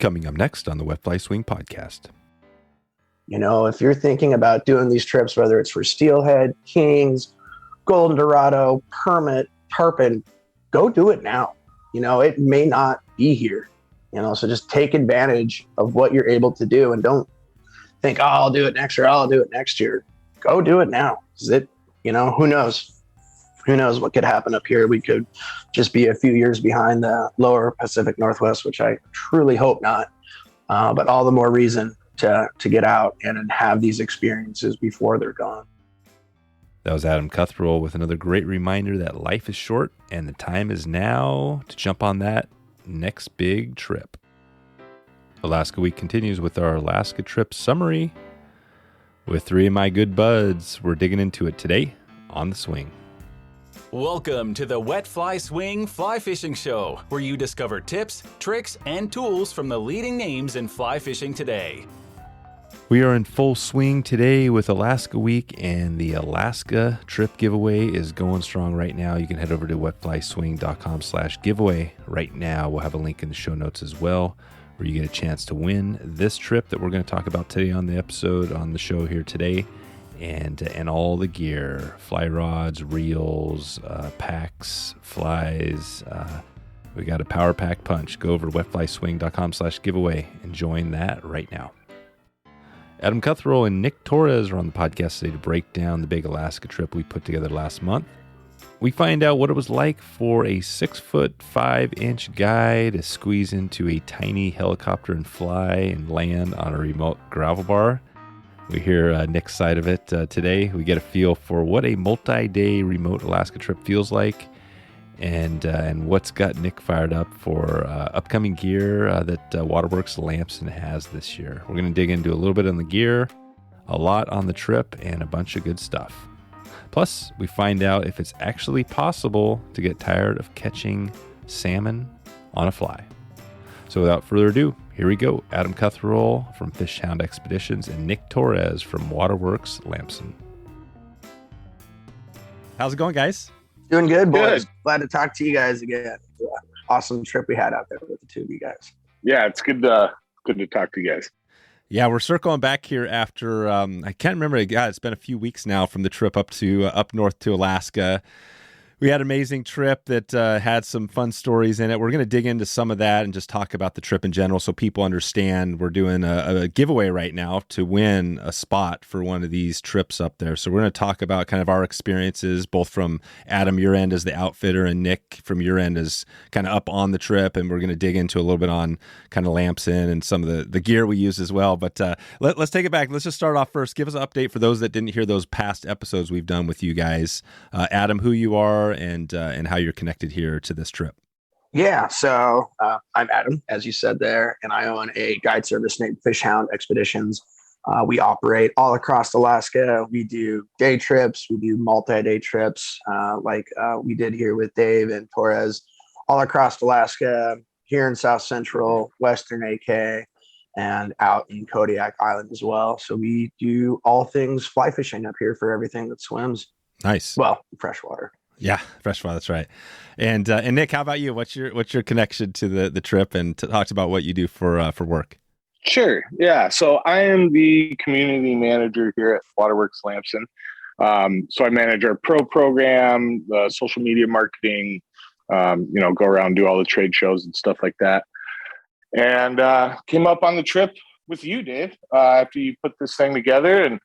Coming up next on the Wet Fly Swing podcast. You know, if you're thinking about doing these trips, whether it's for steelhead, kings, golden dorado, permit, tarpon, go do it now. You know, it may not be here, you know, so just take advantage of what you're able to do and don't think, oh, I'll do it next year. I'll do it next year. Go do it now. Is it, you know, who knows? Who knows what could happen up here? We could just be a few years behind the lower Pacific Northwest, which I truly hope not. But all the more reason to get out and have these experiences before they're gone. That was Adam Cuthriell with another great reminder that life is short and the time is now to jump on that next big trip. Alaska Week continues with our Alaska trip summary. With three of my good buds, we're digging into it today on the swing. Welcome to the Wet Fly Swing Fly Fishing Show, where you discover tips, tricks, and tools from the leading names in fly fishing today. We are in full swing today with Alaska Week, and the Alaska trip giveaway is going strong right now. You can head over to wetflyswing.com/giveaway right now. We'll have a link in the show notes as well, where you get a chance to win this trip that we're going to talk about today on the episode on the show here today. And all the gear, fly rods, reels, packs, flies. We got a power pack punch. Go over to wetflyswing.com/giveaway and join that right now. Adam Cuthriell and Nick Torres are on the podcast today to break down the big Alaska trip we put together last month. We find out what it was like for a 6'5" guy to squeeze into a tiny helicopter and fly and land on a remote gravel bar. We hear Nick's side of it today. We get a feel for what a multi-day remote Alaska trip feels like, and what's got Nick fired up for upcoming gear that Waterworks-Lamson has this year. We're going to dig into a little bit on the gear, a lot on the trip, and a bunch of good stuff. Plus, we find out if it's actually possible to get tired of catching salmon on a fly. So without further ado, here we go. Adam Cuthriell from Fish Hound Expeditions and Nick Torres from Waterworks-Lamson. How's it going, guys? Doing good, boys. Glad to talk to you guys again. Awesome trip we had out there with the two of you guys. Yeah, it's good to talk to you guys. Yeah, we're circling back here after, I can't remember, God, it's been a few weeks now from the trip up north to Alaska. We had an amazing trip that had some fun stories in it. We're going to dig into some of that and just talk about the trip in general so people understand. We're doing a giveaway right now to win a spot for one of these trips up there. So we're going to talk about kind of our experiences, both from Adam, your end as the outfitter, and Nick from your end as kind of up on the trip. And we're going to dig into a little bit on kind of Lamson and some of the gear we use as well. But let's take it back. Let's just start off first. Give us an update for those that didn't hear those past episodes we've done with you guys. Adam, who you are, and how you're connected here to this trip. Yeah, so I'm Adam, as you said there, and I own a guide service named Fish Hound Expeditions. We operate all across Alaska. We do day trips, we do multi-day trips, like we did here with Dave and Torres, all across Alaska, here in South Central, Western AK, and out in Kodiak Island as well. So we do all things fly fishing up here for everything that swims. Nice. Well, freshwater. Yeah, freshwater. That's right. And Nick, how about you? What's your connection to the trip, and talk about what you do for work? Sure. Yeah. So I am the community manager here at Waterworks-Lamson. So I manage our pro program, the social media marketing. Go around, do all the trade shows and stuff like that. And came up on the trip with you, Dave, after you put this thing together, and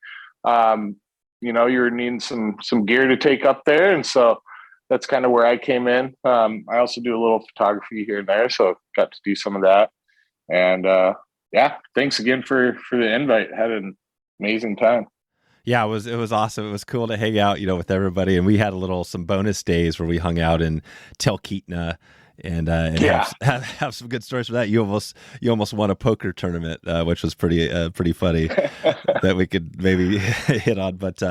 you were needing some gear to take up there. And so that's kind of where I came in. I also do a little photography here and there, so got to do some of that. And thanks again for the invite. Had an amazing time. Yeah, it was awesome. It was cool to hang out, with everybody. And we had some bonus days where we hung out in Talkeetna and have some good stories for that. You almost won a poker tournament, which was pretty funny. that we could maybe hit on. But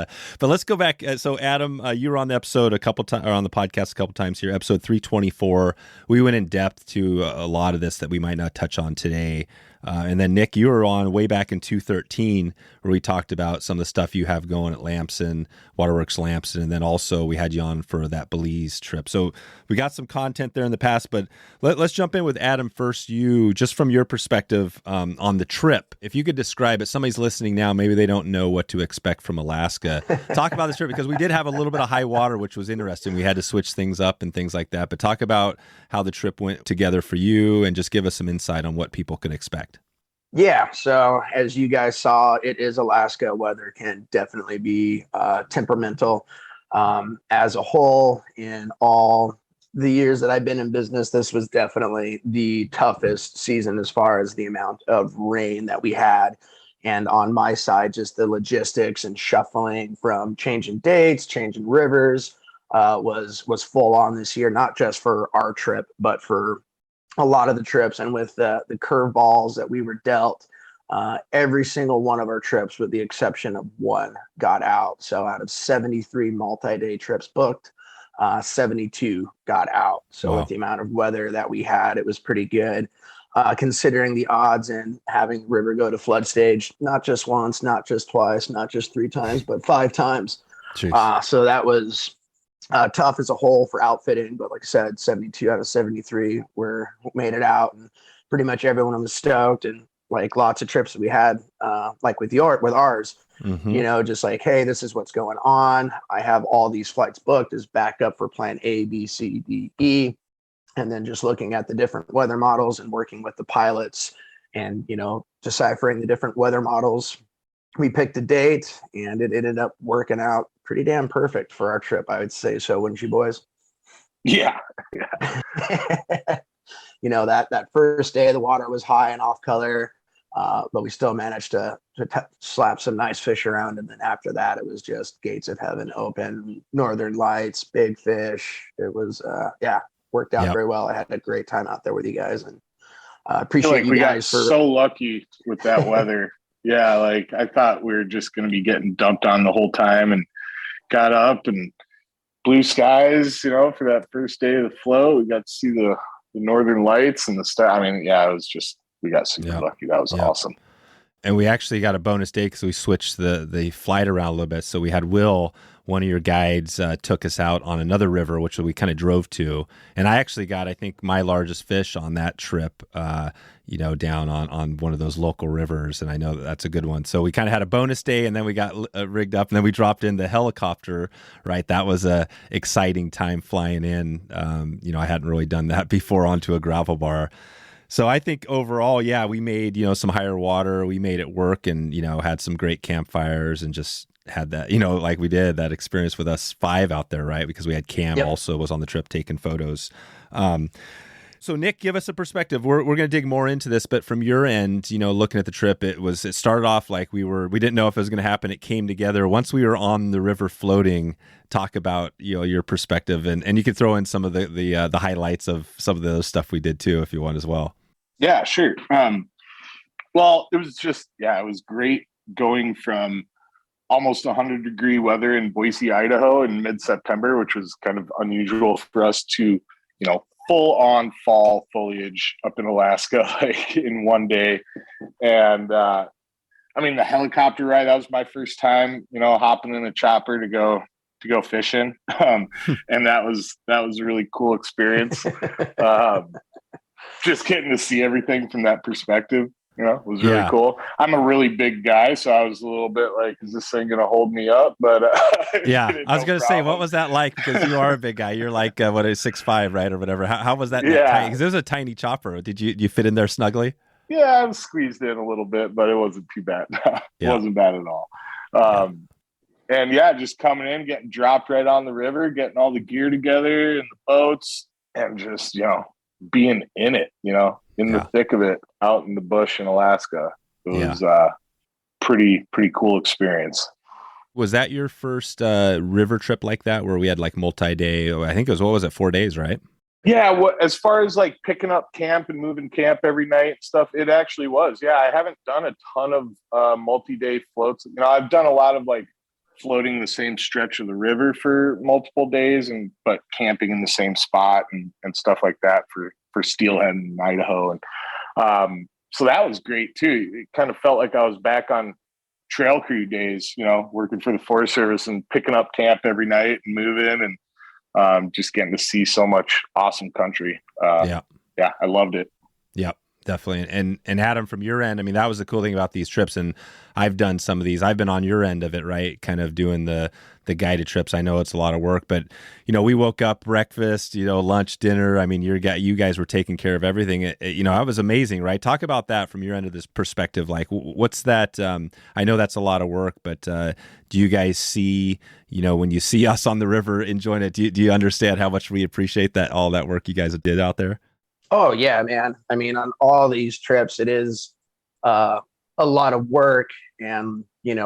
let's go back. So Adam, you were on the episode a couple times, or on the podcast a couple times here, episode 324. We went in depth to a lot of this that we might not touch on today. And then Nick, you were on way back in 2013 where we talked about some of the stuff you have going at Lamson, Waterworks-Lamson, and then also we had you on for that Belize trip. So we got some content there in the past, but let's jump in with Adam first. You, just from your perspective on the trip, if you could describe it, somebody's listening now, maybe they don't know what to expect from Alaska. Talk about this trip, because we did have a little bit of high water, which was interesting. We had to switch things up and things like that, but talk about how the trip went together for you and just give us some insight on what people can expect. Yeah, so as you guys saw, it is Alaska. Weather can definitely be temperamental. As a whole, in all the years that I've been in business, this was definitely the toughest season as far as the amount of rain that we had. And on my side, just the logistics and shuffling from changing dates, changing rivers was full on this year, not just for our trip, but for a lot of the trips. And with the curveballs that we were dealt, every single one of our trips, with the exception of one, got out. So out of 73 multi-day trips booked, 72 got out. So wow. With the amount of weather that we had, it was pretty good, considering the odds and having the river go to flood stage, not just once, not just twice, not just 3 times, but 5 times. So that was tough as a whole for outfitting, but like I said, 72 out of 73 made it out, and pretty much everyone was stoked. And like lots of trips that we had, like with ours, just like, hey, this is what's going on. I have all these flights booked as backup for plan A, B, C, D, E, and then just looking at the different weather models and working with the pilots and deciphering the different weather models. We picked a date, and it ended up working out pretty damn perfect for our trip, I would say. So wouldn't you, boys? Yeah. That first day, the water was high and off color, but we still managed to slap some nice fish around. And then after that, it was just gates of heaven open, northern lights, big fish. It was, worked out very well. I had a great time out there with you guys, and appreciate you guys for so lucky with that weather. Yeah, like I thought we were just going to be getting dumped on the whole time, and got up and blue skies, for that first day of the float. We got to see the northern lights and the star. I mean, yeah, it was just, we got super lucky. That was awesome. And we actually got a bonus day because we switched the flight around a little bit. So we had Will, one of your guides, took us out on another river, which we kind of drove to. And I actually got, I think, my largest fish on that trip, down on one of those local rivers. And I know that's a good one. So we kind of had a bonus day, and then we got rigged up, and then we dropped in the helicopter, right? That was a exciting time flying in. I hadn't really done that before onto a gravel bar. So I think overall, we made, some higher water. We made it work, and, had some great campfires, and just had that, like we did that experience with us 5 out there, right? Because we had Cam also was on the trip taking photos. So Nick, give us a perspective. We're going to dig more into this, but from your end, looking at the trip, it started off like we didn't know if it was going to happen. It came together once we were on the river floating. Talk about, your perspective, and you could throw in some of the highlights of some of the stuff we did too, if you want as well. Yeah, sure. Well, it was just, it was great going from almost 100-degree weather in Boise, Idaho in mid-September, which was kind of unusual for us, to, full on fall foliage up in Alaska, like in one day. And, the helicopter ride, that was my first time, hopping in a chopper to go fishing. And that was a really cool experience. Just getting to see everything from that perspective, was really cool. I'm a really big guy, so I was a little bit like, is this thing going to hold me up? But I was going to say, what was that like? Because you are a big guy. You're like, 6'5", right? Or whatever. How was that? Yeah. Because it was a tiny chopper. Did you fit in there snugly? Yeah, I was squeezed in a little bit, but it wasn't too bad. It wasn't bad at all. And just coming in, getting dropped right on the river, getting all the gear together and the boats, and just, being in it, in the thick of it, out in the bush in Alaska. It was pretty cool experience. Was that your first river trip like that, where we had like multi-day? I think it was, 4 days, right? Yeah, as far as like picking up camp and moving camp every night and stuff, it actually was. Yeah, I haven't done a ton of multi-day floats. I've done a lot of like floating the same stretch of the river for multiple days, but camping in the same spot and stuff like that for steelhead in Idaho. And so that was great too. It kind of felt like I was back on trail crew days, working for the Forest Service and picking up camp every night and moving and just getting to see so much awesome country. Yeah, I loved it. Yep, definitely. And Adam, from your end, I mean, that was the cool thing about these trips. And I've done some of these. I've been on your end of it, right? Kind of doing the guided trips. I know it's a lot of work, but we woke up, breakfast, lunch, dinner. I mean, you guys were taking care of everything. That was amazing, right? Talk about that from your end of this perspective. Like, what's that? I know that's a lot of work, but do you guys see, when you see us on the river enjoying it, do you understand how much we appreciate all that work you guys did out there? Oh yeah, man. I mean, on all these trips, it is a lot of work, and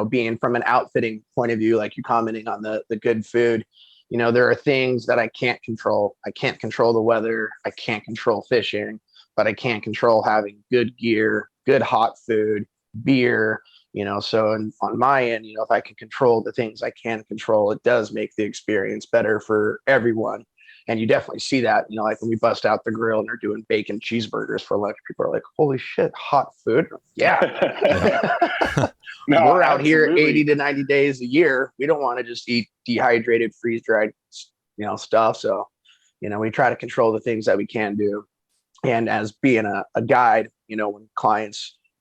being from an outfitting point of view, like you're commenting on the good food, there are things that I can't control. I can't control the weather. I can't control fishing, but I can control having good gear, good hot food, beer. So on my end, if I can control the things I can control, it does make the experience better for everyone. And you definitely see that, like when we bust out the grill and they're doing bacon cheeseburgers for lunch, people are like, holy shit, hot food. Yeah. No, we're out absolutely. here 80 to 90 days a year. We don't want to just eat dehydrated, freeze-dried, stuff. So, we try to control the things that we can do. And as being a guide, when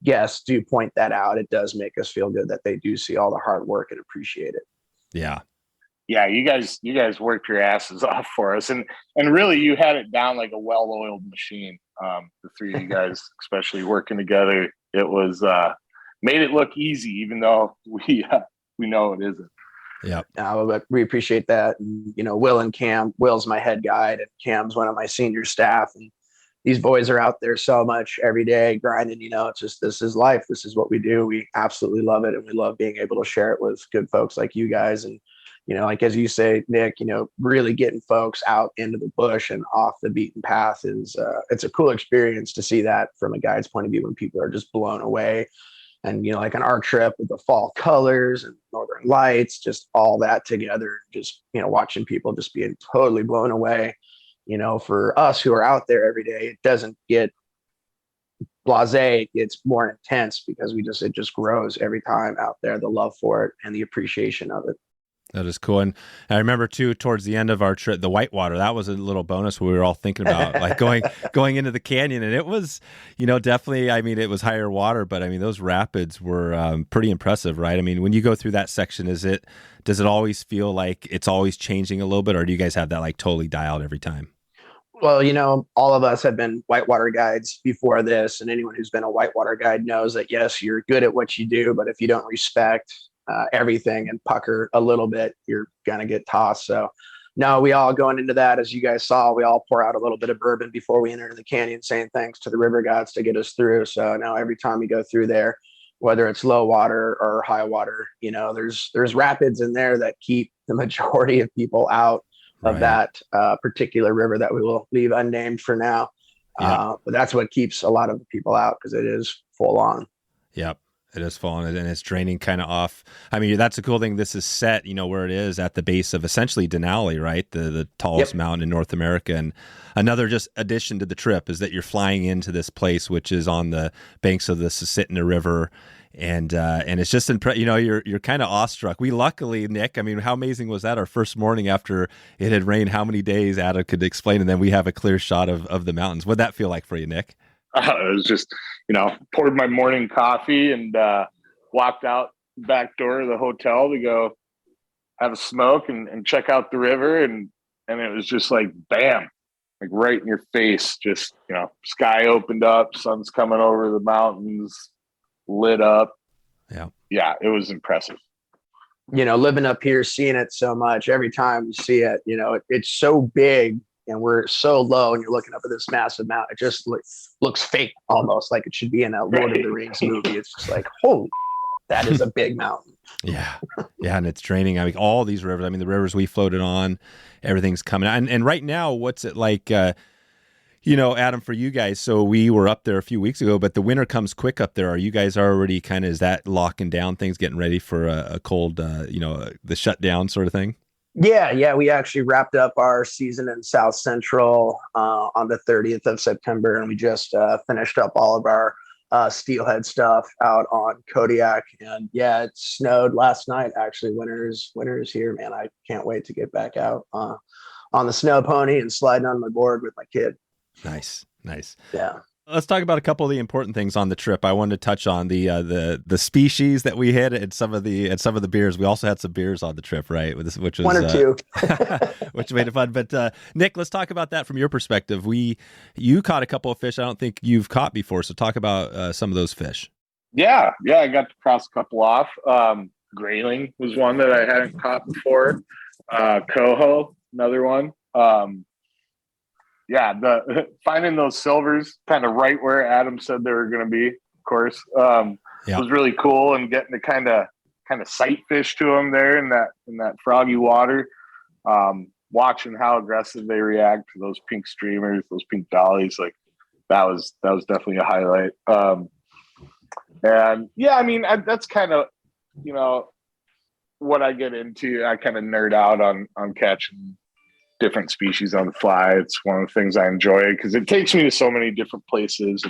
guests do point that out, it does make us feel good that they do see all the hard work and appreciate it. Yeah. Yeah, you guys worked your asses off for us, and really you had it down like a well-oiled machine. The three of you guys, especially working together, it was made it look easy, even though we know it isn't. Yeah, but we appreciate that. And, Will and Cam. Will's my head guide, and Cam's one of my senior staff. And these boys are out there so much every day grinding. It's just, this is life. This is what we do. We absolutely love it, and we love being able to share it with good folks like you guys. And like as you say, Nick, really getting folks out into the bush and off the beaten path is it's a cool experience to see that from a guide's point of view when people are just blown away. And, like on our trip with the fall colors and northern lights, just all that together, just, watching people just being totally blown away. For us who are out there every day, it doesn't get blasé. It's more intense because it just grows every time out there, the love for it and the appreciation of it. That is cool. And I remember too, towards the end of our trip, the whitewater, that was a little bonus we were all thinking about, like going into the canyon. And it was, definitely, I mean, it was higher water, but I mean, those rapids were pretty impressive, right? I mean, when you go through that section, does it always feel like it's always changing a little bit, or do you guys have that like totally dialed every time? Well, all of us have been whitewater guides before this, and anyone who's been a whitewater guide knows that, yes, you're good at what you do, but if you don't respect everything and pucker a little bit, you're going to get tossed. So no, we all going into that, as you guys saw, we all pour out a little bit of bourbon before we enter the canyon, saying thanks to the river gods to get us through. So now every time we go through there, whether it's low water or high water, there's rapids in there that keep the majority of people out of that particular river that we will leave unnamed for now. But that's what keeps a lot of the people out, because it is full on. Yep. It is falling, and it's draining kind of off. I mean, that's a cool thing. This is set, where it is at the base of essentially Denali, right? The tallest mountain in North America. And another just addition to the trip is that you're flying into this place, which is on the banks of the Susitna River. And it's just, you're kind of awestruck. We luckily, Nick, I mean, how amazing was that? Our first morning after it had rained, how many days Adam could explain. And then we have a clear shot of the mountains. What'd that feel like for you, Nick? It was just, poured my morning coffee and walked out the back door of the hotel to go have a smoke and check out the river. And it was just like, bam, like right in your face. Just, sky opened up, sun's coming over the mountains, lit up. Yeah, it was impressive. Living up here, seeing it so much, every time you see it, it's so big. And we're so low, and you're looking up at this massive mountain. It just looks fake, almost like it should be in a Lord of the Rings movie. It's just like, holy, that is a big mountain. Yeah. Yeah. And it's draining. I mean, all these rivers, I mean, the rivers we floated on, everything's coming out. And right now, what's it like, Adam, for you guys? So we were up there a few weeks ago, but the winter comes quick up there. Are you guys already kind of, is that locking down things, getting ready for a cold, the shutdown sort of thing? Yeah. We actually wrapped up our season in South Central on the 30th of September, and we just finished up all of our steelhead stuff out on Kodiak. And yeah, it snowed last night. Actually, winter's here, man. I can't wait to get back out on the snow pony and sliding on my board with my kid. Nice. Yeah. Let's talk about a couple of the important things on the trip. I wanted to touch on the species that we hit and some of the beers. We also had some beers on the trip, right? Which was one or two, which made it fun. But Nick, let's talk about that from your perspective. You caught a couple of fish I don't think you've caught before. So talk about some of those fish. Yeah, I got to cross a couple off. Grayling was one that I hadn't caught before. Coho, another one. The finding those silvers kind of right where Adam said they were going to be, of course, was really cool, and getting to kind of sight fish to them there in that froggy water, watching how aggressive they react to those pink streamers, those pink dollies. Like that was definitely a highlight. That's kind of, what I get into. I kind of nerd out on catching different species on the fly. It's one of the things I enjoy because it takes me to so many different places.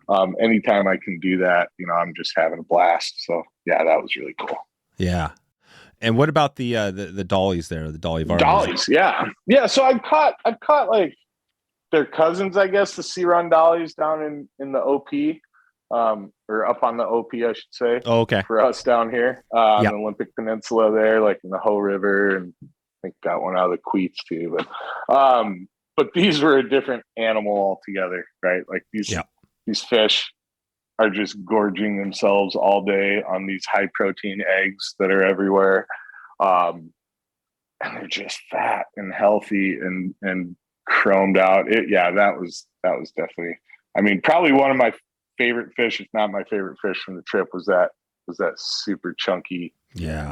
And anytime I can do that, I'm just having a blast. So yeah, that was really cool. Yeah. And what about the dollies there, the dolly varmints? Dollies, yeah. So I've caught like their cousins, I guess, the sea run dollies down in the OP, or up on the OP, I should say. Oh, okay. For us down here on the Olympic Peninsula there, like in the Hoh River, and I think got one out of the Queets too. But these were a different animal altogether, right? Like these fish are just gorging themselves all day on these high protein eggs that are everywhere. And they're just fat and healthy and chromed out. That was definitely, probably one of my favorite fish, if not my favorite fish from the trip, was that super chunky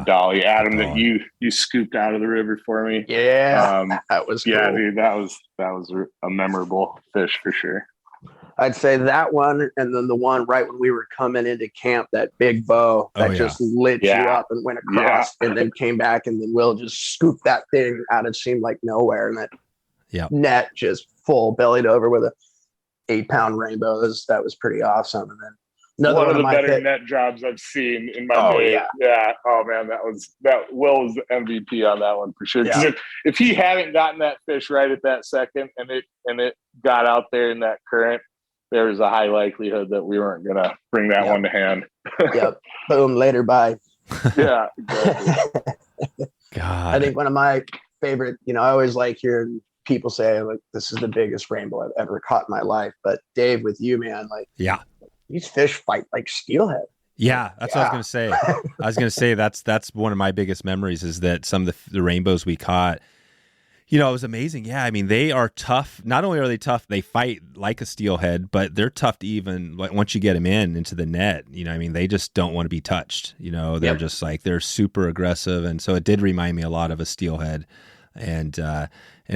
dolly, Adam, that you scooped out of the river for me. That was cool. Dude, that was a memorable fish for sure. I'd say that one, and then the one right when we were coming into camp, that big bow that just lit you up and went across and then came back, and then Will just scooped that thing out. It seemed like nowhere, and that net just full bellied over with a 8-pound rainbow. That was pretty awesome. And then another one of the better net jobs I've seen in my day. Yeah. Oh man, Will was the MVP on that one for sure. Because if he hadn't gotten that fish right at that second, and it got out there in that current, there was a high likelihood that we weren't gonna bring that one to hand. Boom. Later. Bye. Yeah. Exactly. God. I think one of my favorite. I always like hearing people say, like, this is the biggest rainbow I've ever caught in my life. But Dave, with you, man, these fish fight like steelhead. Yeah, that's what I was going to say. I was going to say that's one of my biggest memories is that some of the rainbows we caught, it was amazing. Yeah, they are tough. Not only are they tough, they fight like a steelhead, but they're tough to even, like, once you get them into the net, they just don't want to be touched. They're just like, they're super aggressive. And so it did remind me a lot of a steelhead. And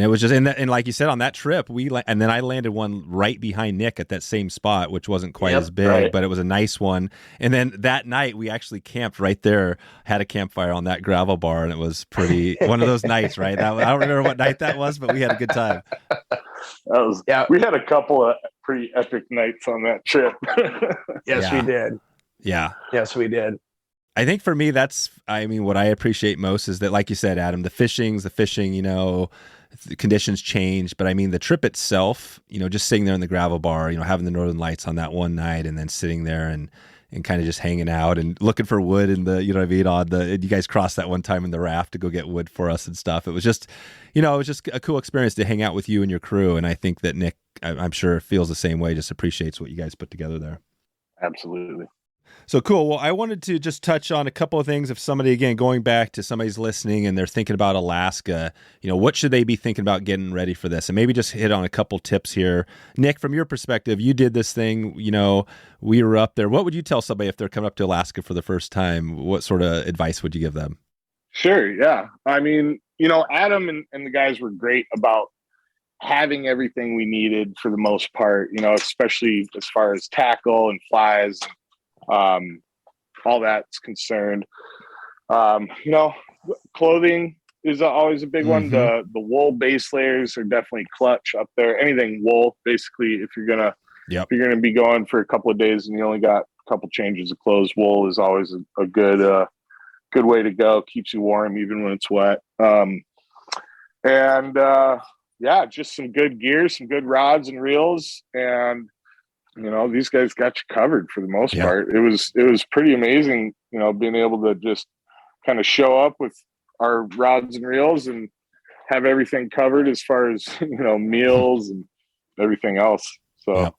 it was just, and like you said, on that trip, and then I landed one right behind Nick at that same spot, which wasn't quite as big, but it was a nice one. And then that night we actually camped right there, had a campfire on that gravel bar, and it was pretty, one of those nights, right? I don't remember what night that was, but we had a good time. We had a couple of pretty epic nights on that trip. Yes, we did. Yeah. Yes, we did. I think for me, that's, what I appreciate most is that, like you said, Adam, the fishing, the conditions change, but the trip itself, just sitting there in the gravel bar, having the Northern Lights on that one night, and then sitting there and kind of just hanging out and looking for wood in the, you guys crossed that one time in the raft to go get wood for us and stuff. It was just, a cool experience to hang out with you and your crew. And I think that Nick, I'm sure, feels the same way, just appreciates what you guys put together there. Absolutely. So cool. Well, I wanted to just touch on a couple of things. If somebody, again, going back to somebody's listening and they're thinking about Alaska, what should they be thinking about getting ready for this? And maybe just hit on a couple tips here. Nick, from your perspective, you did this thing, we were up there. What would you tell somebody if they're coming up to Alaska for the first time? What sort of advice would you give them? Sure. Yeah. I mean, Adam and the guys were great about having everything we needed for the most part, especially as far as tackle and flies, all that's concerned. Clothing is always a big one. The wool base layers are definitely clutch up there. Anything wool, basically, if you're gonna be going for a couple of days and you only got a couple changes of clothes, wool is always a good way to go. Keeps you warm even when it's wet. Just some good gear, some good rods and reels, and these guys got you covered for the most part. It was pretty amazing, being able to just kind of show up with our rods and reels and have everything covered as far as, meals and everything else. So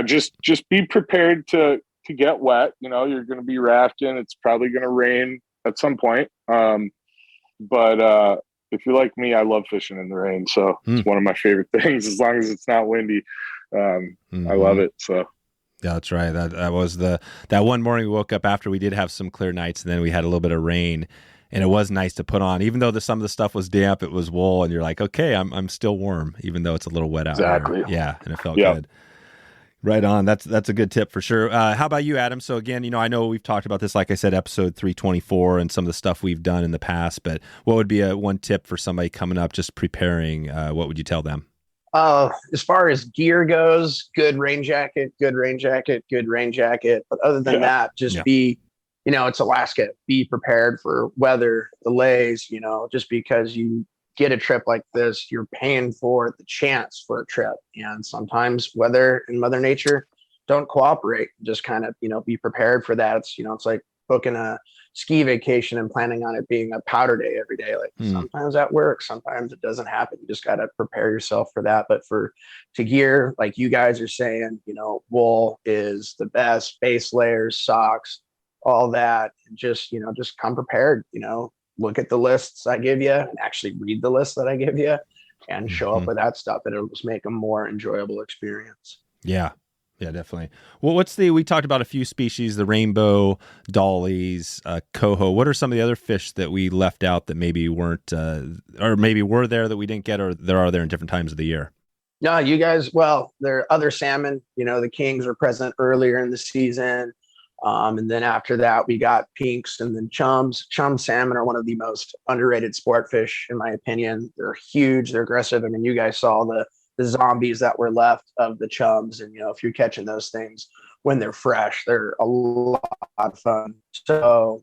just be prepared to get wet. You're going to be rafting. It's probably going to rain at some point. But if you're like me, I love fishing in the rain. So it's one of my favorite things, as long as it's not windy. I love it. So yeah, that's right. That was that one morning we woke up after we did have some clear nights, and then we had a little bit of rain, and it was nice to put on, even though some of the stuff was damp, it was wool, and you're like, okay, I'm still warm, even though it's a little wet out. Exactly. There. Yeah. And it felt good. Right on. That's a good tip for sure. How about you, Adam? So again, I know we've talked about this, like I said, episode 324 and some of the stuff we've done in the past, but what would be one tip for somebody coming up, just preparing? What would you tell them? As far as gear goes, good rain jacket, good rain jacket, good rain jacket. But other than that, just be, it's Alaska. Be prepared for weather, delays, just because you get a trip like this, you're paying for the chance for a trip. And sometimes weather and Mother Nature don't cooperate. Just kind of, be prepared for that. It's, it's like booking a ski vacation and planning on it being a powder day every day. Like sometimes that works, sometimes it doesn't happen. You just got to prepare yourself for that. But to gear, like you guys are saying, wool is the best, base layers, socks, all that. And just come prepared, look at the lists I give you and actually read the list that I give you and show up with that stuff. And it'll just make a more enjoyable experience. Yeah. Yeah, definitely. Well, we talked about a few species, the rainbow, dollies, coho. What are some of the other fish that we left out that maybe weren't, or maybe were there that we didn't get, or are there in different times of the year? No, you guys, there are other salmon, the kings were present earlier in the season. And then after that, we got pinks and then chums. Chum salmon are one of the most underrated sport fish, in my opinion. They're huge. They're aggressive. I mean, you guys saw the zombies that were left of the chums. And, if you're catching those things when they're fresh, they're a lot of fun. So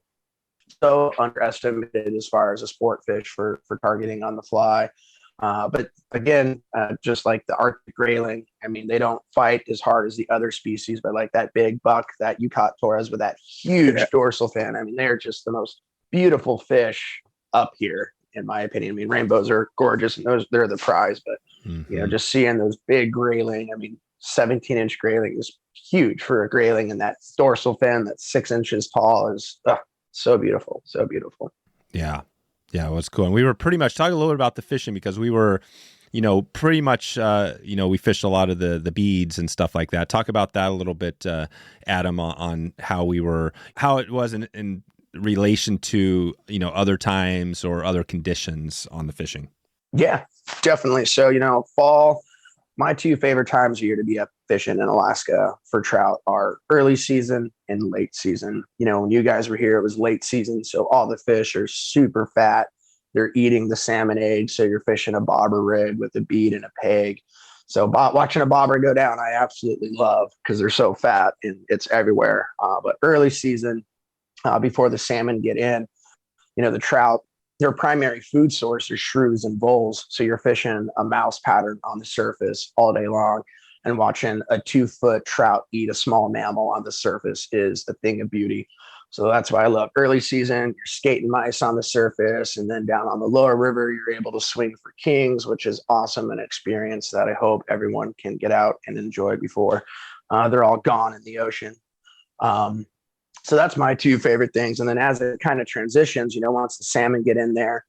underestimated as far as a sport fish for targeting on the fly. But again, just like the Arctic grayling, I mean, they don't fight as hard as the other species, but like that big buck that you caught, Torres, with that huge dorsal fin. I mean, they're just the most beautiful fish up here, in my opinion. I mean, rainbows are gorgeous and they're the prize, but just seeing those big grayling, I mean, 17-inch grayling is huge for a grayling, and that dorsal fin that's 6 inches tall is so beautiful. So beautiful. Yeah. Yeah, it was cool. And we were pretty much talking a little bit about the fishing, because we were, pretty much, we fished a lot of the beads and stuff like that. Talk about that a little bit, Adam, on how it was in relation to, other times or other conditions on the fishing. Yeah, definitely. So, fall, my two favorite times of year to be up fishing in Alaska for trout are early season and late season. When you guys were here, it was late season. So all the fish are super fat. They're eating the salmon eggs. So you're fishing a bobber rig with a bead and a peg. So watching a bobber go down, I absolutely love, because they're so fat and it's everywhere. But early season, before the salmon get in, the trout, their primary food source is shrews and voles. So you're fishing a mouse pattern on the surface all day long, and watching a 2-foot trout eat a small mammal on the surface is a thing of beauty. So that's why I love early season. You're skating mice on the surface, and then down on the lower river, you're able to swing for kings, which is awesome, an experience that I hope everyone can get out and enjoy before they're all gone in the ocean. So that's my two favorite things. And then as it kind of transitions, once the salmon get in there,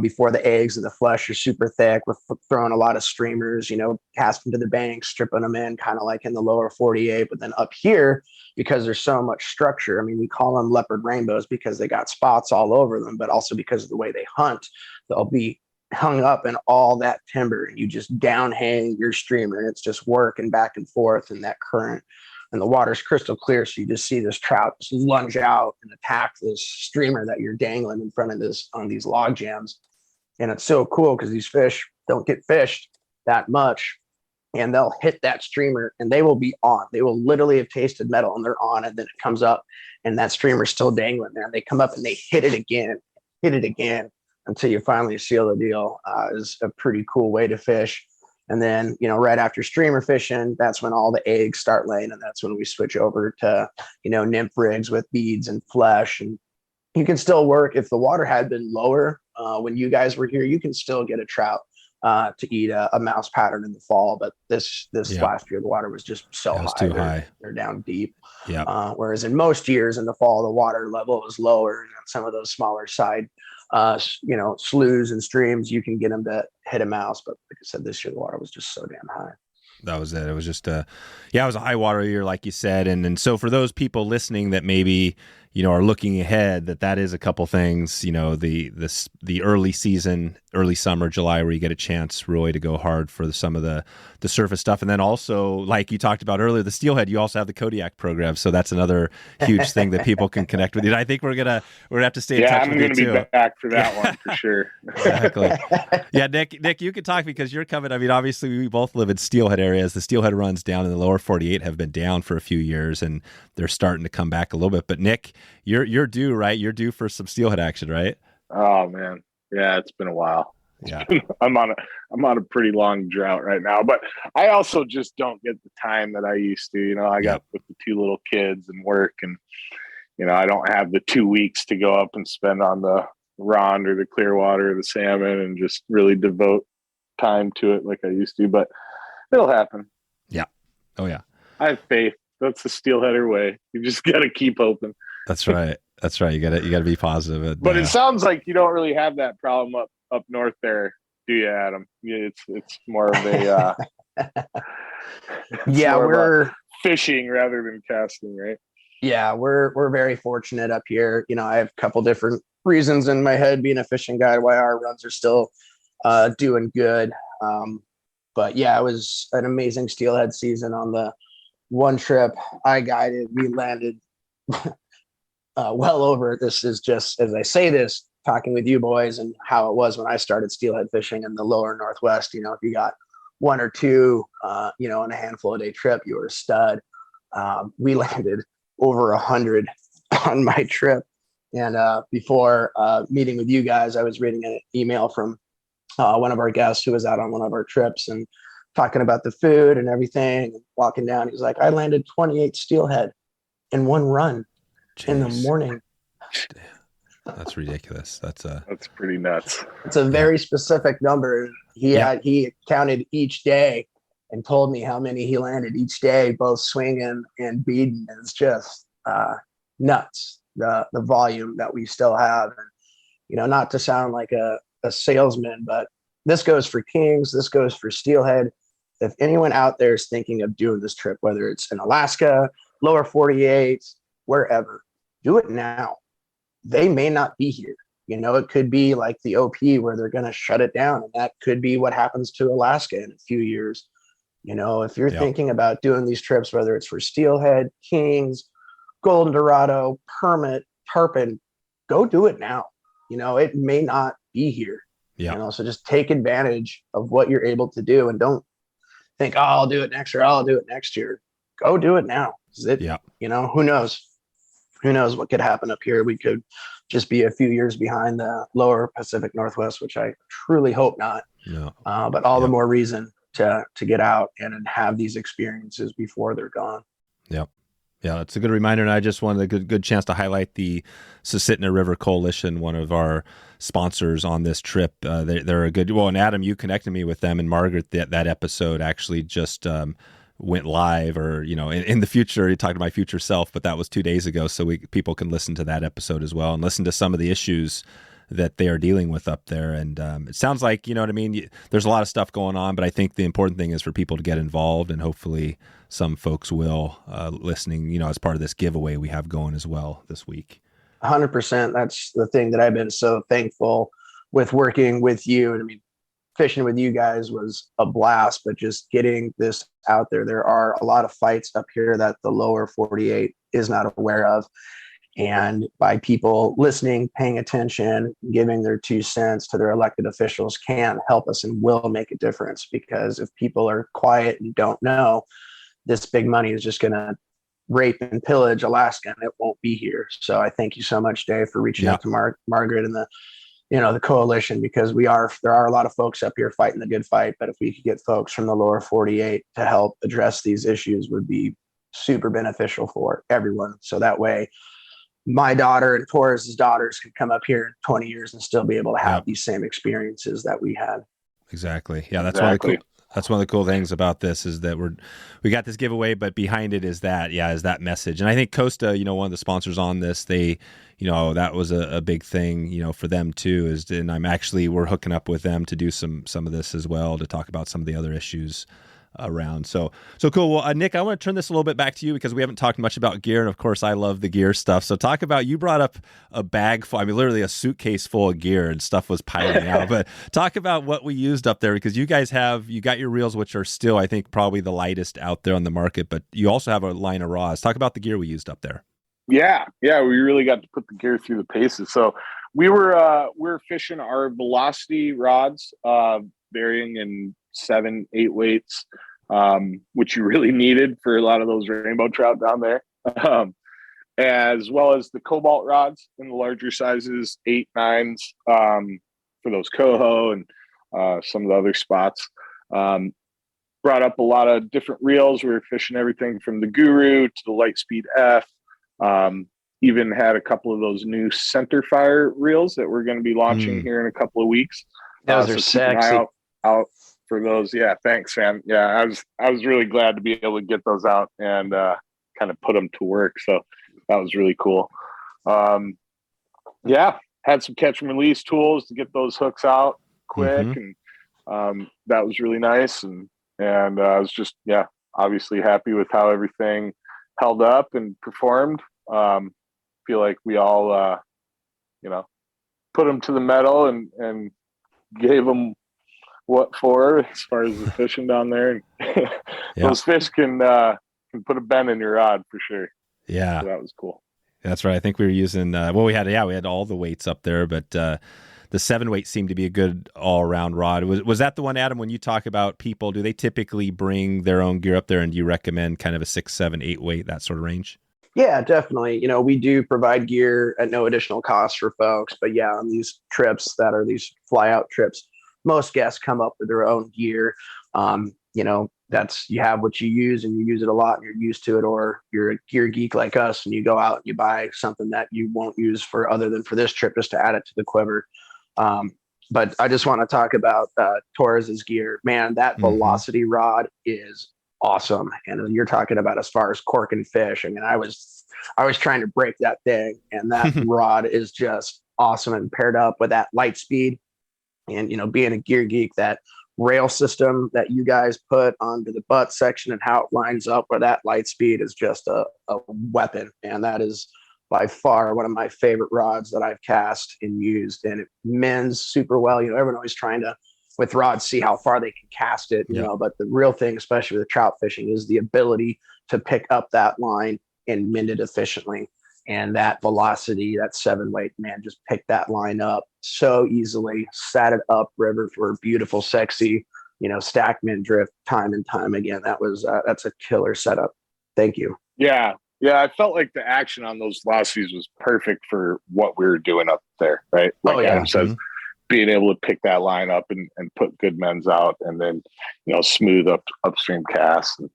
before the eggs and the flesh are super thick, we're throwing a lot of streamers, cast them to the bank, stripping them in kind of like in the lower 48. But then up here, because there's so much structure, I mean, we call them leopard rainbows because they got spots all over them, but also because of the way they hunt, they'll be hung up in all that timber, and you just down hang your streamer, and it's just working back and forth in that current. And the water's crystal clear, so you just see this trout just lunge out and attack this streamer that you're dangling in front of this on these log jams. And it's so cool because these fish don't get fished that much, and they'll hit that streamer and they will be on. They will literally have tasted metal and they're on it. Then it comes up and that streamer's still dangling there. They come up and they hit it again until you finally seal the deal. Is a pretty cool way to fish. And then, right after streamer fishing, that's when all the eggs start laying. And that's when we switch over to, nymph rigs with beads and flesh. And you can still work. If the water had been lower when you guys were here, you can still get a trout to eat a mouse pattern in the fall. But this last year, the water was just so high. Too high. They're down deep. Yeah. Whereas in most years in the fall, the water level is lower. And some of those smaller side sloughs and streams, you can get them to hit a mouse. But like I said, this year the water was just so damn high. That was it. It was just it was a high water year, like you said. And so for those people listening that maybe, are looking ahead, that is a couple things, the early season, early summer, July, where you get a chance really to go hard for some of the surface stuff. And then also, like you talked about earlier, the steelhead, you also have the Kodiak program. So that's another huge thing that people can connect with you. And I think we're going to have to stay in touch with you too. Yeah, I'm going to be back for that one for sure. Exactly. Yeah, Nick, you can talk because you're coming. I mean, obviously we both live in steelhead areas. The steelhead runs down in the lower 48 have been down for a few years and they're starting to come back a little bit. But Nick, you're due, right? You're due for some steelhead action, right? Oh man. Yeah, it's been a while. Yeah. I'm on a pretty long drought right now, but I also just don't get the time that I used to. I got with the two little kids and work, and I don't have the 2 weeks to go up and spend on the Rond or the Clearwater or the salmon and just really devote time to it like I used to, but it'll happen. Yeah. Oh yeah. I have faith. That's the steelheader way. You just got to keep hoping. That's right. That's right. You got to be positive. But it sounds like you don't really have that problem up north there, do you, Adam? Yeah, it's more of a we're fishing rather than casting, right? Yeah, we're very fortunate up here. I have a couple different reasons in my head being a fishing guide why our runs are still doing good. But yeah, it was an amazing steelhead season. On the one trip I guided, we landed well over. This is just as I say this, talking with you boys and how it was when I started steelhead fishing in the lower Northwest. If you got one or two, in a handful a day trip, you were a stud. We landed over 100 on my trip. And before meeting with you guys, I was reading an email from one of our guests who was out on one of our trips and talking about the food and everything. And walking down, he's like, I landed 28 steelhead in one run. Jeez. In the morning. That's ridiculous. That's pretty nuts. It's a very specific number. He counted each day and told me how many he landed each day, both swinging and beading. It's just nuts, the volume that we still have. And, not to sound like a salesman, but this goes for kings. This goes for steelhead. If anyone out there is thinking of doing this trip, whether it's in Alaska, lower 48, wherever, do it now. They may not be here. It could be like the OP where they're going to shut it down. And that could be what happens to Alaska in a few years. If you're thinking about doing these trips, whether it's for steelhead, kings, Golden Dorado, permit, tarpon, go do it now. It may not be here. Yeah. So just take advantage of what you're able to do and don't think, oh, I'll do it next year. I'll do it next year. Go do it now. Who knows? Who knows what could happen up here? We could just be a few years behind the lower Pacific Northwest, which I truly hope not. No. But all the more reason to get out and have these experiences before they're gone. Yep. Yeah, it's a good reminder, and I just wanted a good chance to highlight the Susitna River Coalition, one of our sponsors on this trip. They're a good. Well, and Adam, you connected me with them, and Margaret. That episode actually just went live, or in the future. You talked to my future self, but that was 2 days ago, so people can listen to that episode as well and listen to some of the issues that they are dealing with up there. And it sounds like, there's a lot of stuff going on, but I think the important thing is for people to get involved, and hopefully some folks will listening, as part of this giveaway we have going as well this week. 100%. That's the thing that I've been so thankful with working with you. And I mean, fishing with you guys was a blast, but just getting this out there. There are a lot of fights up here that the lower 48 is not aware of. And by people listening, paying attention, giving their 2 cents to their elected officials can help us and will make a difference. Because if people are quiet and don't know, this big money is just going to rape and pillage Alaska, and it won't be here. So I thank you so much, Dave, for reaching out to Margaret and the coalition, because there are a lot of folks up here fighting the good fight. But if we could get folks from the lower 48 to help address these issues, would be super beneficial for everyone. So that way, my daughter and Torres' daughters could come up here in 20 years and still be able to have these same experiences that we had. Exactly. Yeah, that's one of the cool things about this, is that we got this giveaway, but behind it is that message. And I think Costa, one of the sponsors on this, they, that was a big thing, for them too. And we're hooking up with them to do some of this as well, to talk about some of the other issues around. So cool. Well, Nick, I want to turn this a little bit back to you, because we haven't talked much about gear, and of course I love the gear stuff. So talk about, you brought up a bag full, literally a suitcase full of gear, and stuff was piling out. But talk about what we used up there, because you guys you got your reels, which are still, I think, probably the lightest out there on the market, but you also have a line of rods. Talk about the gear we used up there. Yeah, we really got to put the gear through the paces. So we were fishing our velocity rods, varying in 7-8 weights, which you really needed for a lot of those rainbow trout down there, as well as the Cobalt rods in the larger sizes, 8, 9s, for those coho and some of the other spots. Brought up a lot of different reels. We were fishing everything from the Guru to the Litespeed F. Even had a couple of those new center fire reels that we're going to be launching here in a couple of weeks. Those are sexy. Out for those. Yeah, thanks, man. Yeah, I was really glad to be able to get those out and kind of put them to work. So that was really cool. Had some catch and release tools to get those hooks out quick, and that was really nice. And I was just obviously happy with how everything held up and performed. Feel like we all put them to the metal and gave them what for, as far as the fishing down there. Those fish can put a bend in your rod for sure. Yeah, so that was cool. That's right. I think we were using we had all the weights up there, but the 7 weight seemed to be a good all around rod. Was that the one, Adam? When you talk about people, do they typically bring their own gear up there, and do you recommend kind of a 6, 7, 8 weight, that sort of range? Yeah, definitely. We do provide gear at no additional cost for folks, but on these trips that are these fly out trips, most guests come up with their own gear. That's, you have what you use, and you use it a lot, and you're used to it, or you're a gear geek like us and you go out and you buy something that you won't use for other than for this trip, just to add it to the quiver. But I just want to talk about Torres's gear. Man, that velocity rod is awesome. And you're talking about as far as cork and fish. I was trying to break that thing, and that rod is just awesome. And paired up with that Litespeed, and being a gear geek, that rail system that you guys put onto the butt section and how it lines up with that Litespeed is just a weapon. And that is by far one of my favorite rods that I've cast and used, and it mends super well. Everyone always trying to, with rods, see how far they can cast it, but the real thing, especially with trout fishing, is the ability to pick up that line and mend it efficiently. And that velocity, that 7 weight, man, just picked that line up so easily, sat it up river for a beautiful, sexy, stack mid drift time and time again. That's a killer setup. Thank you. Yeah. I felt like the action on those velocities was perfect for what we were doing up there, right? Like Adam says, being able to pick that line up and put good mends out, and then, smooth upstream casts. And,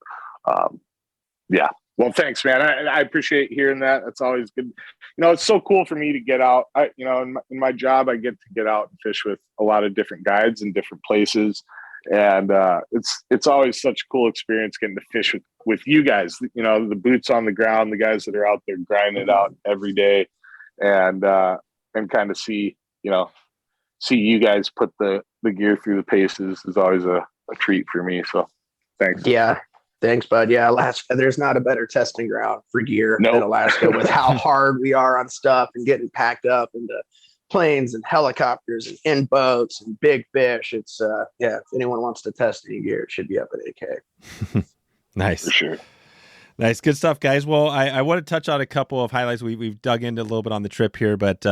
well, thanks, man. I appreciate hearing that. That's always good. It's so cool for me to get out. In my job, I get to get out and fish with a lot of different guides in different places. And it's always such a cool experience getting to fish with you guys, you know, the boots on the ground, the guys that are out there grinding it out every day, and kind of see you guys put the gear through the paces is always a treat for me. So thanks. Yeah. Thanks, bud. Yeah, Alaska, there's not a better testing ground for gear than Alaska, with how hard we are on stuff and getting packed up into planes and helicopters and in boats and big fish. It's if anyone wants to test any gear, it should be up at AK. Nice. For sure. Nice. Good stuff, guys. Well, I want to touch on a couple of highlights. We've dug into a little bit on the trip here, but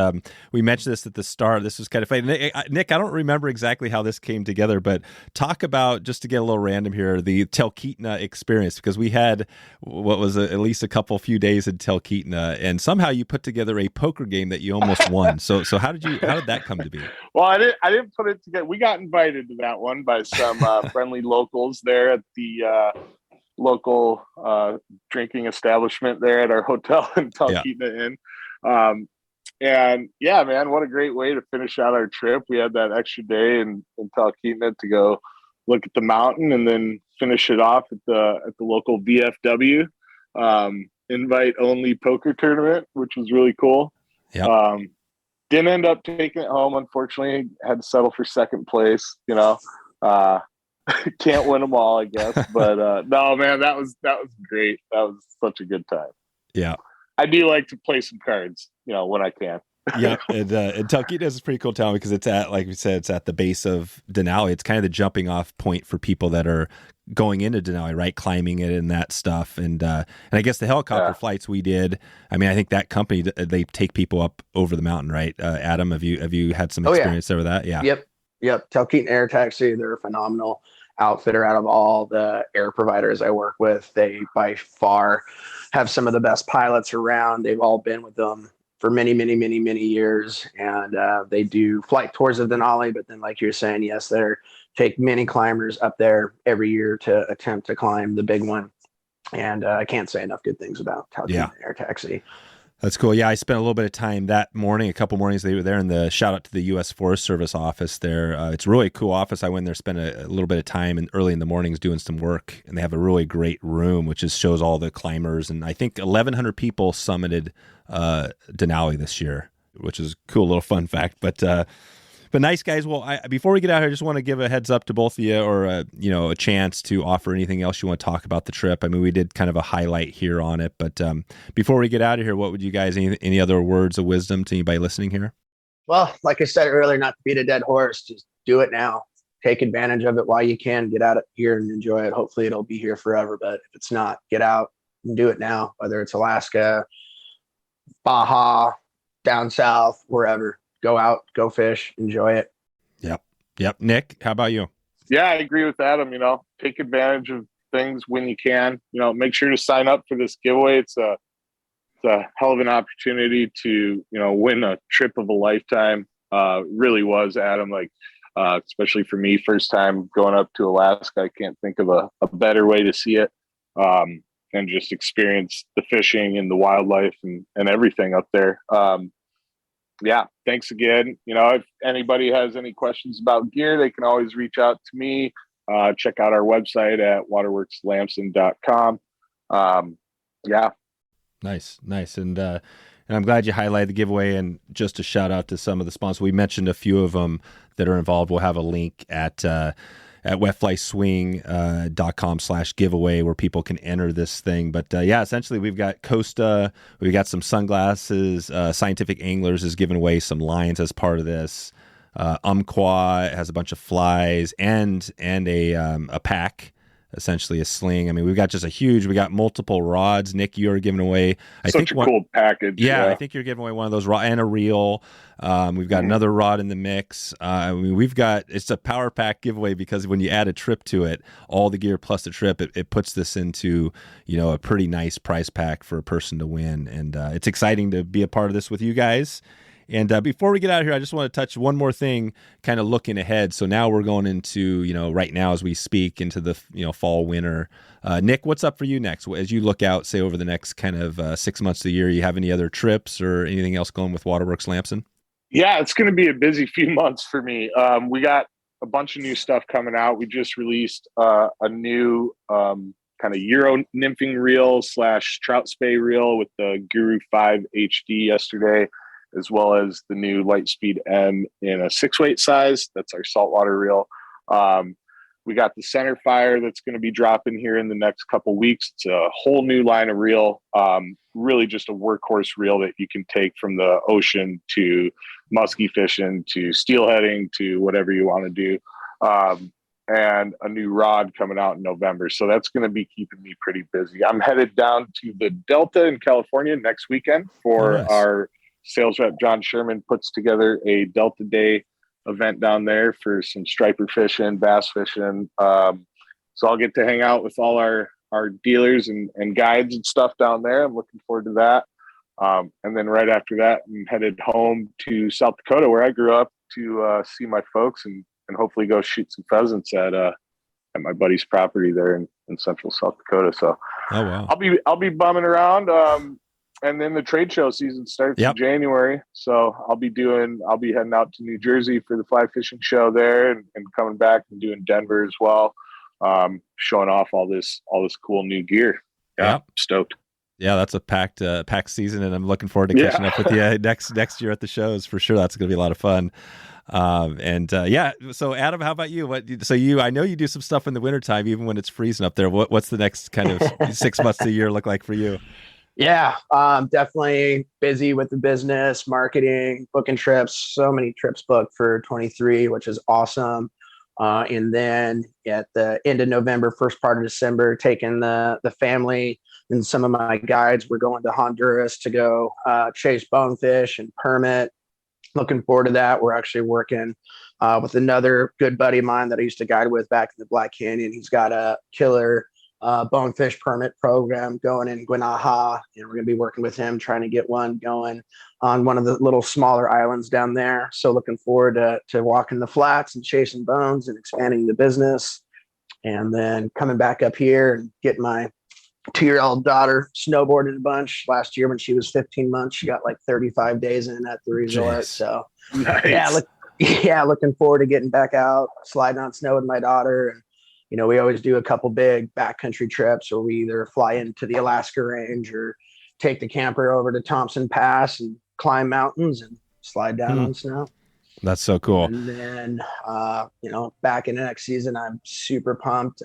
we mentioned this at the start. This was kind of funny. Nick, I don't remember exactly how this came together, but talk about, just to get a little random here, the Talkeetna experience, because we had what was at least a few days in Talkeetna, and somehow you put together a poker game that you almost won. So how did that come to be? Well, I didn't put it together. We got invited to that one by some friendly locals there at the local drinking establishment there at our hotel in Talkeetna Inn. And yeah, man, what a great way to finish out our trip. We had that extra day in Talkeetna to go look at the mountain and then finish it off at the local VFW invite only poker tournament, which was really cool. Yeah. Didn't end up taking it home, unfortunately. Had to settle for second place, can't win them all, I guess, but no, man, that was great. That was such a good time. Yeah, I do like to play some cards, when I can. Yeah, and Talkeetna is a pretty cool town because it's at, like we said, it's at the base of Denali. It's kind of the jumping off point for people that are going into Denali, right? Climbing it and that stuff. And I guess the helicopter flights we did, I mean, I think that company, they take people up over the mountain, right? Adam, have you had some experience there with that? Yeah. Yep. Talkeetna Air Taxi, they're a phenomenal outfitter. Out of all the air providers I work with, they by far have some of the best pilots around. They've all been with them for many years, and they do flight tours of Denali. But then, like you're saying, yes, they take many climbers up there every year to attempt to climb the big one. And I can't say enough good things about Talkeetna Air Taxi. That's cool. Yeah, I spent a little bit of time that morning, a couple mornings they were there, and the shout out to the U.S. Forest Service office there. It's a really cool office. I went there, spent a little bit of time early in the mornings doing some work, and they have a really great room, which shows all the climbers. And I think 1,100 people summited Denali this year, which is a cool little fun fact. But nice, guys. Well, before we get out here, I just want to give a heads up to both of you, or a chance to offer anything else you want to talk about the trip. I mean, we did kind of a highlight here on it, but before we get out of here, what would you guys, any other words of wisdom to anybody listening here? Well, like I said earlier, not to beat a dead horse, just do it now. Take advantage of it while you can. Get out here and enjoy it. Hopefully it'll be here forever, but if it's not, get out and do it now, whether it's Alaska, Baja, down south, wherever. Go out, go fish, enjoy it. Yep. Nick, how about you? Yeah, I agree with Adam. Take advantage of things when you can. Make sure to sign up for this giveaway. It's a hell of an opportunity to, win a trip of a lifetime. Really was, Adam. Especially for me, first time going up to Alaska, I can't think of a better way to see it. And just experience the fishing and the wildlife and everything up there. Yeah, thanks again. If anybody has any questions about gear, they can always reach out to me. Check out our website at waterworks-lamson.com. Yeah. Nice. And I'm glad you highlighted the giveaway, and just a shout out to some of the sponsors. We mentioned a few of them that are involved. We'll have a link at wetflyswing.com/giveaway where people can enter this thing. But essentially we've got Costa, we've got some sunglasses, Scientific Anglers is giving away some lines as part of this. Umpqua has a bunch of flies and a pack, essentially a sling. I mean, we've got we got multiple rods. Nick, you are giving away cool package. Yeah, I think you're giving away one of those rods and a reel. We've got another rod in the mix. It's a power pack giveaway because when you add a trip to it, all the gear plus the trip, it puts this into, a pretty nice prize pack for a person to win. And it's exciting to be a part of this with you guys. And before we get out of here, I just want to touch one more thing, kind of looking ahead. So now we're going into, right now as we speak, into the, fall, winter. Nick, what's up for you next? As you look out, say, over the next kind of 6 months of the year, you have any other trips or anything else going with Waterworks-Lamson? Yeah, it's going to be a busy few months for me. We got a bunch of new stuff coming out. We just released a new kind of Euro nymphing reel / trout spay reel with the Guru 5 HD yesterday, as well as the new Litespeed M in a 6-weight size. That's our saltwater reel. We got the center fire that's going to be dropping here in the next couple weeks. It's a whole new line of reel, really just a workhorse reel that you can take from the ocean to musky fishing to steelheading to whatever you want to do. And a new rod coming out in November. So that's going to be keeping me pretty busy. I'm headed down to the Delta in California next weekend for our sales rep. John Sherman puts together a Delta Day event down there for some striper fishing, bass fishing. So I'll get to hang out with all our dealers and guides and stuff down there. I'm looking forward to that. And then right after that, I'm headed home to South Dakota, where I grew up, to see my folks and hopefully go shoot some pheasants at my buddy's property there in central South Dakota. So I'll be bumming around. And then the trade show season starts in January. So I'll be heading out to New Jersey for the fly fishing show there and coming back and doing Denver as well. Showing off all this cool new gear. Yeah. Stoked. Yeah, that's a packed season, and I'm looking forward to catching up with you next year at the shows for sure. That's going to be a lot of fun. So Adam, how about you? I know you do some stuff in the wintertime, even when it's freezing up there. What's the next kind of 6 months to a year look like for you? Yeah, definitely busy with the business, marketing, booking trips. So many trips booked for 23, which is awesome. And then at the end of November, first part of December, taking the family and some of my guides, we're going to Honduras to go chase bonefish and permit. Looking forward to that. We're actually working with another good buddy of mine that I used to guide with back in the Black Canyon. He's got a killer bonefish permit program going in Guanaja, and we're going to be working with him trying to get one going on one of the little smaller islands down there. So looking forward to walking the flats and chasing bones and expanding the business, and then coming back up here and getting my 2-year-old daughter snowboarded a bunch. Last year when she was 15 months, she got like 35 days in at the resort. Jeez. So Nice. looking forward to getting back out, sliding on snow with my daughter. And we always do a couple big backcountry trips where we either fly into the Alaska range or take the camper over to Thompson Pass and climb mountains and slide down on snow. That's so cool. And then, back in the next season, I'm super pumped.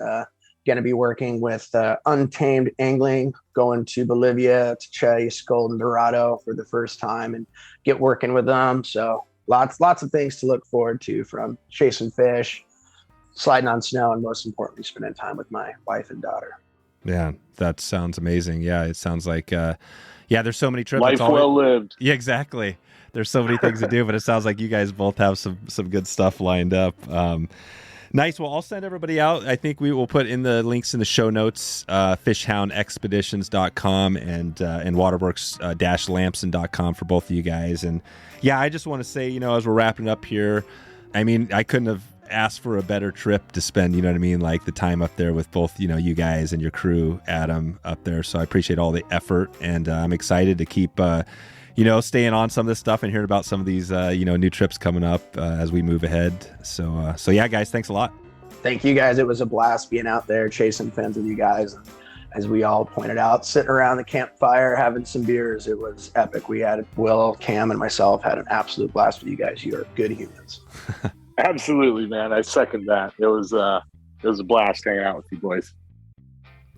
Going to be working with Untamed Angling, going to Bolivia to chase Golden Dorado for the first time and get working with them. So lots of things to look forward to, from chasing fish, sliding on snow, and most importantly, spending time with my wife and daughter. Yeah, that sounds amazing. Yeah, it sounds like, there's so many trips. Life well lived. Yeah, exactly. There's so many things to do, but it sounds like you guys both have some good stuff lined up. Nice. Well, I'll send everybody out. I think we will put in the links in the show notes, fishhoundexpeditions.com and waterworks-lamson.com for both of you guys. And I just want to say, as we're wrapping up here, I mean, I couldn't have asked for a better trip to spend, you know what I mean? Like the time up there with both, you guys and your crew, Adam, up there. So I appreciate all the effort, and I'm excited to keep, staying on some of this stuff and hearing about some of these, new trips coming up as we move ahead. So guys, thanks a lot. Thank you guys. It was a blast being out there chasing fins with you guys. As we all pointed out, sitting around the campfire, having some beers. It was epic. We had Will, Cam, and myself had an absolute blast with you guys. You are good humans. Absolutely, man. I second that. It was a blast hanging out with you boys.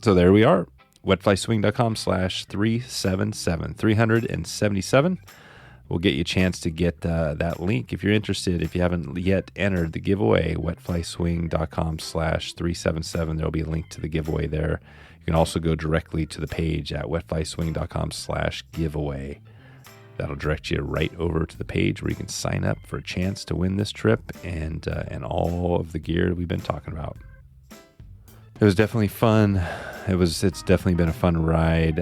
So there we are. wetflyswing.com/377. 377. We'll get you a chance to get that link if you're interested. If you haven't yet entered the giveaway, wetflyswing.com/377. There'll be a link to the giveaway there. You can also go directly to the page at wetflyswing.com/giveaway. That'll direct you right over to the page where you can sign up for a chance to win this trip and all of the gear we've been talking about. It was definitely fun. It's definitely been a fun ride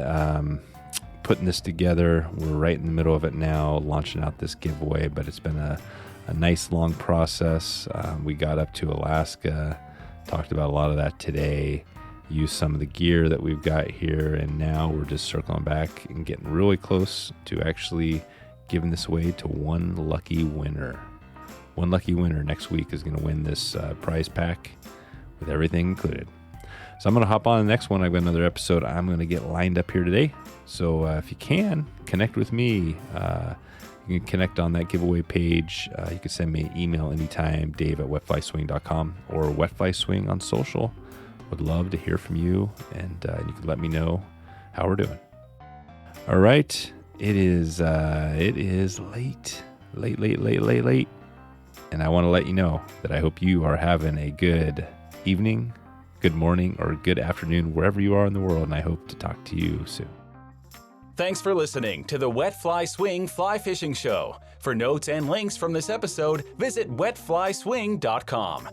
putting this together. We're right in the middle of it now, launching out this giveaway, but it's been a nice long process. We got up to Alaska, talked about a lot of that today, used some of the gear that we've got here, and now we're just circling back and getting really close to actually giving this away to one lucky winner. one lucky winner next week is going to win this prize pack with everything included. So I'm going to hop on the next one. I've got another episode I'm going to get lined up here today. So if you can, connect with me. You can connect on that giveaway page. You can send me an email anytime, dave@wetflyswing.com or wetflyswing on social. Would love to hear from you, and you can let me know how we're doing. All right. It is late. And I want to let you know that I hope you are having a good evening, good morning, or good afternoon, wherever you are in the world, and I hope to talk to you soon. Thanks for listening to the Wet Fly Swing Fly Fishing Show. For notes and links from this episode, visit wetflyswing.com.